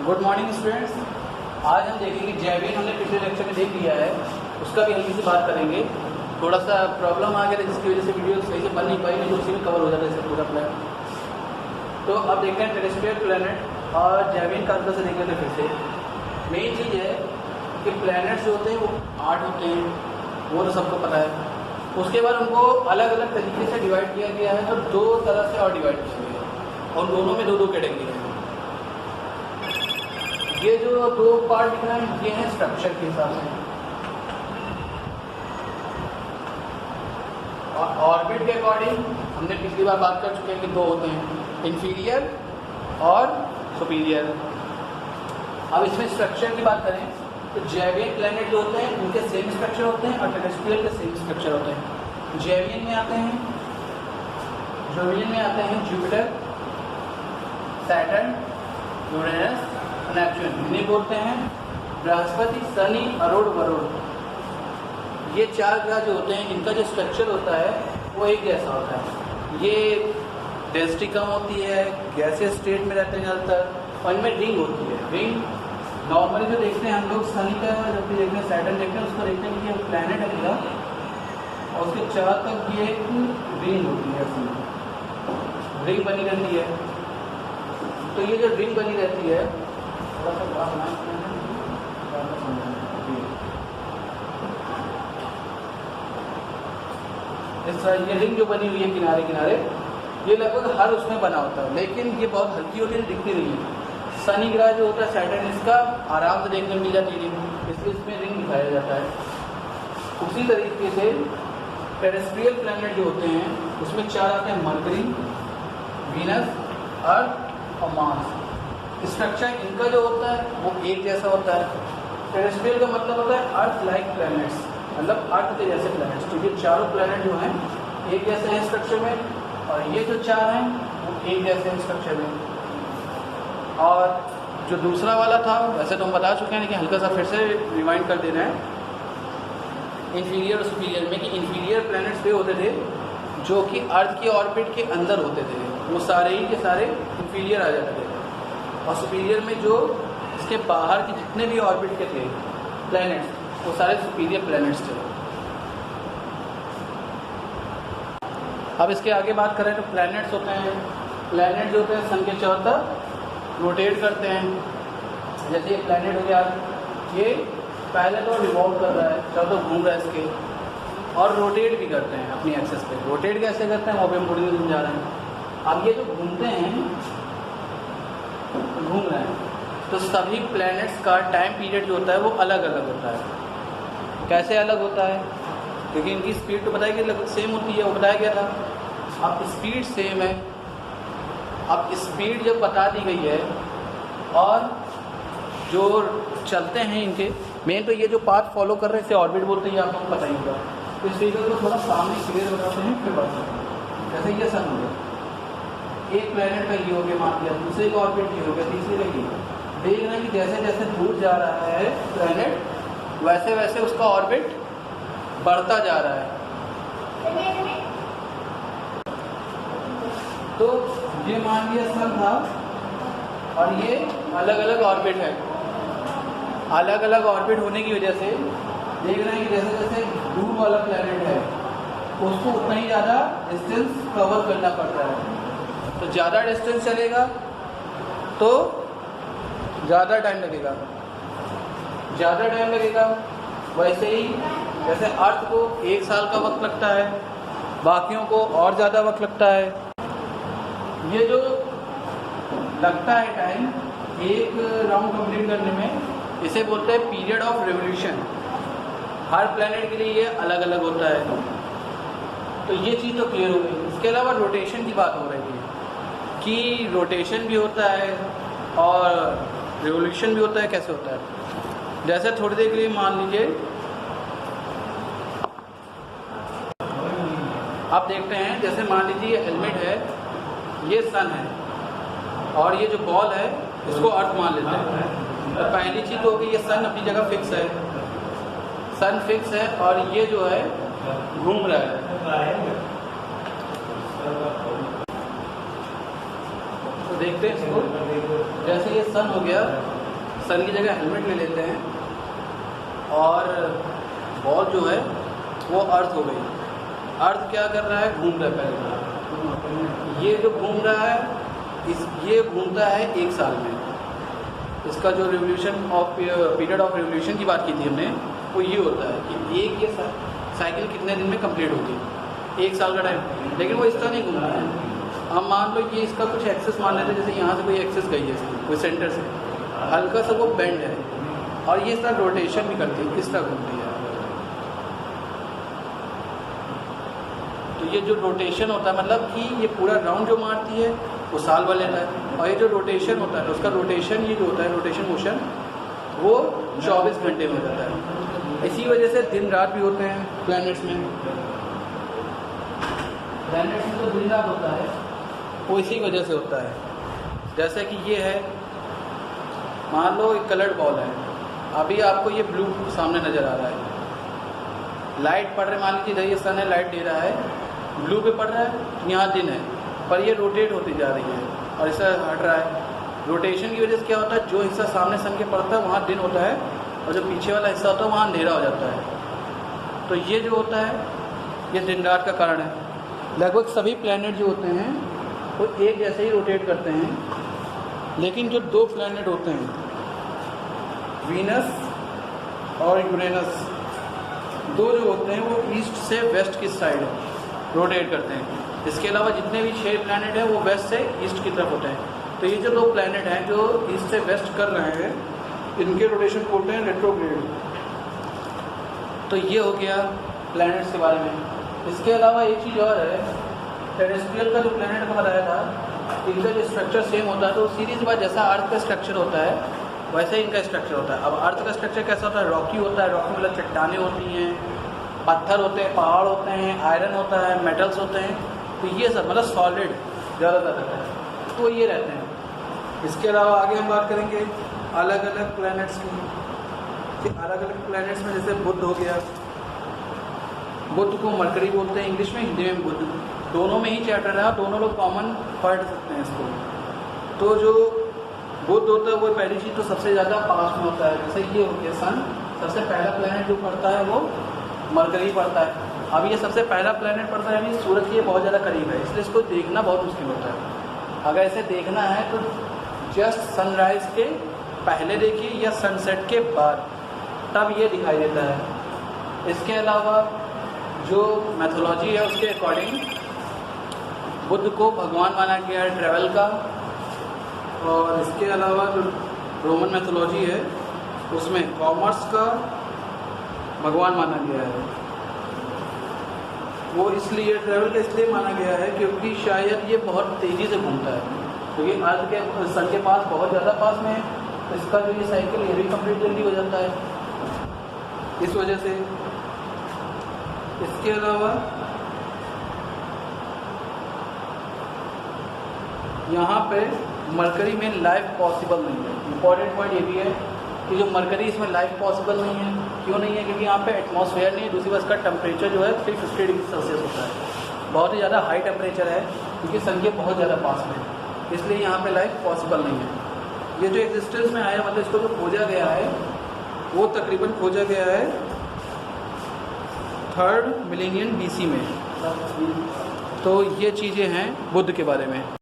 Good morning students. आज हम देखेंगे जैविन, हमने पिछले लेक्चर में देख लिया है, उसका भी हल्की सी बात करेंगे। थोड़ा सा प्रॉब्लम आ गया था जिसकी वजह से वीडियो सही से बन नहीं पाई, नहीं तो उसी में कवर हो जाता है इसका पूरा प्लान। तो अब देखते हैं टेरेस्ट्रियल प्लैनेट और जैविन का अंतर से देख लेते फिर से। मेन चीज़ है कि प्लैनेट्स जो होते हैं वो 8 होते हैं, वो तो सबको पता है। उसके बाद उनको अलग अलग तरीके से डिवाइड किया गया है, तो 2 तरह से और डिवाइड किया गया है और दोनों में 2-2 कैटेगरी है। ये जो 2 पार्ट दिख रहे हैं ये हैं स्ट्रक्चर के हिसाब से, और ऑर्बिट के अकॉर्डिंग हमने पिछली बार बात कर चुके हैं कि 2 होते हैं, इंफीरियर और सुपीरियर। अब इसमें स्ट्रक्चर की बात करें तो जैवियन प्लैनेट जो होते हैं उनके सेम स्ट्रक्चर होते हैं और टेरेस्ट्रियल के सेम स्ट्रक्चर होते हैं। जैवियन में आते हैं जुपिटर, सैटर्न, यूरेनस, नेपच्यून, इन्हें बोलते हैं बृहस्पति, शनि, अरुण, वरुण। ये 4 ग्रह जो होते हैं इनका जो स्ट्रक्चर होता है वो एक जैसा होता है। ये डेंसिटी कम होती है, गैसियस स्टेट में रहते हैं ज़्यादातर, और इनमें रिंग होती है। रिंग नॉर्मली जो देखते हैं हम लोग शनि का, जब भी देखते हैं सैटर्न देखते हैं, उसको देखते हैं कि ये प्लैनेट है पूरा और उसके चारों तक ये एक रिंग होती है, ऐसी रिंग बनी रहती है। तो ये जो रिंग बनी रहती है, थोड़ा सा बात इस तरह ये रिंग जो बनी हुई है किनारे किनारे, ये लगभग हर उसमें बना होता है, लेकिन ये बहुत हल्की होती है, दिखती नहीं है। शनि ग्रह जो होता है सैटर्न, इसका आराम से देखने मिल जाती है रिंग, इसलिए इसमें रिंग दिखाया जाता है। उसी तरीके से टेरेस्ट्रियल प्लैनेट जो होते हैं उसमें 4 आते हैं, मरकरी, वीनस, अर्थ और मार्स। स्ट्रक्चर इनका जो होता है वो एक जैसा होता है। टेरेस्ट्रियल का मतलब होता है अर्थ लाइक प्लैनेट्स, मतलब अर्थ के जैसे प्लैनेट्स। तो ये चारों प्लैनेट जो हैं एक जैसे हैं स्ट्रक्चर में, और ये जो 4 हैं वो एक जैसे हैं स्ट्रक्चर में। और जो दूसरा वाला था वैसे तो हम बता चुके हैं, लेकिन हल्का सा फिर से रिमाइंड कर देना है इंफीरियर और सुपीरियर में, कि इंफीरियर प्लैनेट्स वे होते थे जो कि अर्थ की ऑर्बिट के अंदर होते थे, वो सारे ही के सारे इंफीरियर आ जाते थे। और सुपीरियर में जो इसके बाहर के जितने भी ऑर्बिट के थे प्लैनेट्स, वो सारे सुपीरियर प्लैनेट्स थे। अब इसके आगे बात करें तो प्लैनेट्स होते हैं, प्लैनेट जो होते हैं सन के चारों तरफ रोटेट करते हैं। जैसे ये प्लैनेट हो गया, ये पहले तो रिवॉल्व कर रहा है, चारों तरफ घूम रहा है इसके, और रोटेट भी करते हैं अपनी एक्सेस पे। रोटेट कैसे करते हैं वो भी हम थोड़ी देर समझा रहे हैं। अब ये जो घूमते हैं, घूम रहे हैं, तो सभी प्लैनेट्स का टाइम पीरियड जो होता है वो अलग अलग होता है। कैसे अलग होता है? क्योंकि इनकी स्पीड तो बताया कि लगभग सेम होती है, वो बताया गया था। अब स्पीड सेम है, अब स्पीड जब बता दी गई है और जो चलते हैं इनके मेन, तो ये जो पाथ फॉलो कर रहे हैं इसे ऑर्बिट बोलते हैं, ये आपको पता ही होगा। तो इस फिगर को थोड़ा सामने क्लियर बताते हैं फिर बात करते हैं। जैसे ये सन हो गया, एक प्लैनेट का ये हो गया मान लिया, दूसरे का ऑर्बिट ये हो गया, तीसरे का ये। देख रहे हैं कि जैसे जैसे दूर जा रहा है प्लैनेट, वैसे वैसे उसका ऑर्बिट बढ़ता जा रहा है। तो ये मान लिया सन था और ये अलग अलग ऑर्बिट है। अलग अलग ऑर्बिट होने की वजह से देख रहे हैं कि जैसे जैसे दूर वाला प्लैनेट है उसको उतना ही ज़्यादा डिस्टेंस कवर करना पड़ता है। तो ज़्यादा डिस्टेंस चलेगा तो ज़्यादा टाइम लगेगा, ज़्यादा टाइम लगेगा। वैसे ही जैसे अर्थ को 1 साल का वक्त लगता है, बाकियों को और ज़्यादा वक्त लगता है। ये जो लगता है टाइम एक राउंड कंप्लीट करने में, इसे बोलते हैं period of revolution. Her planet के लिए ये अलग अलग होता है। तो ये चीज़ तो क्लियर हो गई। इसके अलावा रोटेशन की बात हो रही है कि रोटेशन भी होता है और रिवोल्यूशन भी होता है। कैसे होता है? जैसे थोड़ी देर के लिए मान लीजिए आप देखते हैं, जैसे मान लीजिए ये हेलमेट है, ये सन है, और ये जो बॉल है इसको अर्थ मान लेते हैं। तो पहली चीज़ तो होगी ये सन अपनी जगह फिक्स है, सन फिक्स है, और ये जो है घूम रहा है। तो देखते हैं इसको जैसे ये सन हो गया, सन की जगह हेलमेट ले लेते हैं और बॉल जो है वो अर्थ हो गई। अर्थ क्या कर रहा है, घूम रहा है पहले। ये जो घूम रहा है ये घूमता है 1 साल में। इसका जो revolution of period of revolution की बात की थी हमने, वो ये होता है कि एक ये साइकिल कितने दिन में कंप्लीट होती है, 1 साल का टाइम। लेकिन वो इस तरह नहीं घूमता है। हम मान लो ये इसका कुछ एक्सेस मान लेते हैं, जैसे यहाँ से कोई एक्सेस गई है इसकी, कोई सेंटर से हल्का सा वो बेंड है और ये इस तरह रोटेशन भी करती है, इस तरह घूमती है। तो ये जो रोटेशन होता है, मतलब कि ये पूरा राउंड जो मारती है वो साल भर लेता है, और ये जो रोटेशन होता है उसका रोटेशन, ये जो होता है रोटेशन मोशन, वो 24 घंटे में हो जाता है। इसी वजह से दिन रात भी होते हैं प्लैनेट्स में। प्लैनेट्स में तो दिन रात होता है, वो इसी वजह से होता है। जैसे कि ये है, मान लो एक कलर्ड बॉल है, अभी आपको ये ब्लू सामने नज़र आ रहा है, लाइट पड़ रही है, मान लीजिए ये सन है, लाइट दे रहा है, ब्लू पे पड़ रहा है, यहाँ दिन है, पर ये रोटेट होती जा रही है और इससे हट रहा है। रोटेशन की वजह से क्या होता है, जो हिस्सा सामने सन के पड़ता है वहाँ दिन होता है, और जो पीछे वाला हिस्सा होता है वहाँ अंधेरा हो जाता है। तो ये जो होता है ये दिन रात का कारण है। लगभग सभी प्लैनेट जो होते हैं वो एक जैसे ही रोटेट करते हैं, लेकिन जो 2 प्लैनेट होते हैं, वीनस और यूरेनस, 2 जो होते हैं वो ईस्ट से वेस्ट की साइड रोटेट करते हैं। इसके अलावा जितने भी 6 प्लैनेट हैं वो वेस्ट से ईस्ट की तरफ होते हैं। तो ये जो 2 प्लैनेट हैं जो ईस्ट से वेस्ट कर रहे हैं, इनके रोटेशन को बोलते हैं रेट्रोग्रेड। तो ये हो गया प्लैनेट्स के बारे में। इसके अलावा एक चीज़ और है, टेरेस्ट्रियल का जो प्लैनेट का बताया था, इनका जो स्ट्रक्चर सेम होता है, तो सीरीज बार जैसा अर्थ का स्ट्रक्चर होता है वैसे ही इनका स्ट्रक्चर होता है। अब अर्थ का स्ट्रक्चर कैसा होता है, रॉकी होता है, रॉकी मतलब चट्टानें होती हैं, पत्थर होते हैं, पहाड़ होते हैं, आयरन होता है, मेटल्स होते हैं, तो ये सब मतलब सॉलिड ज़्यादातर रहता है, तो ये रहते हैं। इसके अलावा आगे हम बात करेंगे अलग अलग प्लैनेट्स की। अलग अलग प्लैनेट्स में जैसे बुध हो गया, बुध को मरकरी बोलते हैं इंग्लिश में, हिंदी में बुध, दोनों में ही चैप्टर है, दोनों लोग कॉमन पढ़ सकते हैं इसको। तो जो बुध होता है वो पहली चीज़ तो सबसे ज़्यादा पास में होता है, जैसे ये हो गया सन, सबसे पहला प्लैनेट जो पड़ता है वो मरकरी पड़ता है। अब ये सबसे पहला प्लैनेट पड़ता है, यानी सूरज के बहुत ज़्यादा करीब है, इसलिए इसको देखना बहुत मुश्किल होता है। अगर इसे देखना है तो जस्ट सनराइज़ के पहले देखिए या सनसेट के बाद, तब ये दिखाई देता है। इसके अलावा जो मैथोलॉजी है उसके अकॉर्डिंग बुध को भगवान माना गया है ट्रैवल का, और इसके अलावा जो रोमन मैथोलॉजी है उसमें कॉमर्स का भगवान माना गया है। वो इसलिए ट्रैवल का इसलिए माना गया है क्योंकि शायद ये बहुत तेज़ी से घूमता है, क्योंकि अर्थ के सन के पास बहुत ज़्यादा पास में है, तो इसका जो ये साइकिल ये भी कंप्लीट जल्दी हो जाता है, इस वजह से। इसके अलावा यहाँ पे मरकरी में लाइफ पॉसिबल नहीं है। इम्पॉर्टेंट पॉइंट ये भी है कि जो मरकरी इसमें लाइफ पॉसिबल नहीं है। क्यों नहीं है? क्योंकि यहाँ पे एटमॉस्फेयर नहीं है, दूसरी बात इसका टेम्परेचर जो है 350 डिग्री सेल्सियस होता है, बहुत ही ज़्यादा हाई टेम्परेचर है, क्योंकि सन के बहुत ज़्यादा पास में, इसलिए यहाँ पे लाइफ पॉसिबल नहीं है। ये जो एग्जिस्टेंस में आया, मतलब इसको जो खोजा गया है वो तकरीबन खोजा गया है 3rd मिलेनियम BC में। तो ये चीज़ें हैं बुध के बारे में।